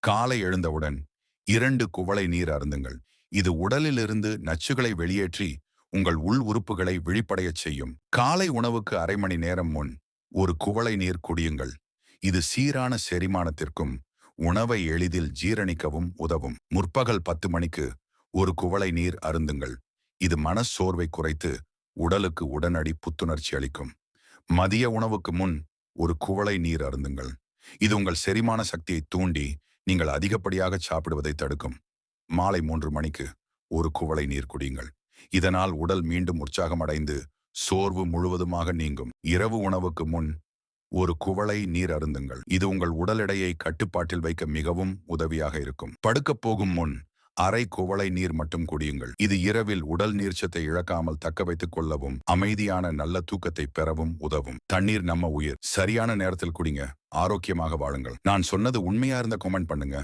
காலை எழுந்தவுடன் 2 குவளை நீர் அருந்துங்கள். இது உடலிலிருந்து நச்சுகளை வெளியேற்றி உங்கள் உள் உறுப்புகளை விழிப்படையச் செய்யும். காலை உணவுக்கு அரை மணி நேரம் முன் ஒரு குவளை நீர் குடியுங்கள். இது சீரான செரிமானத்திற்கும் உணவை எளிதில் ஜீரணிக்கவும் உதவும். முற்பகல் 10 மணிக்கு ஒரு குவளை நீர் அருந்துங்கள். இது மனச்சோர்வை குறைத்து உடலுக்கு உடனடி புத்துணர்ச்சி அளிக்கும். மதிய உணவுக்கு முன் ஒரு குவளை நீர் அருந்துங்கள். இது உங்கள் செரிமான சக்தியை தூண்டி நீங்கள் அதிகப்படியாக சாப்பிடுவதை தடுக்கும். மாலை 3 மணிக்கு ஒரு குவளை நீர் குடியுங்கள். இதனால் உடல் மீண்டும் உற்சாகமடைந்து சோர்வு முழுவதுமாக நீங்கும். இரவு உணவுக்கு முன் ஒரு குவளை நீர் அருந்துங்கள். இது உங்கள் உடல் எடையை கட்டுப்பாட்டில் வைக்க மிகவும் உதவியாக இருக்கும். படுக்கப் போகும் முன் அரை குவளை நீர் மட்டும் குடியுங்கள். இது இரவில் உடல் நீர்ச்சத்தை இழக்காமல் தக்க வைத்துக் கொள்ளவும் அமைதியான நல்ல தூக்கத்தை பெறவும் உதவும். தண்ணீர் நம்ம உயிர். சரியான நேரத்தில் குடிங்க. ஆரோக்கியமாக வாழுங்கள். நான் சொன்னது உண்மையா இருந்த கமெண்ட் பண்ணுங்க.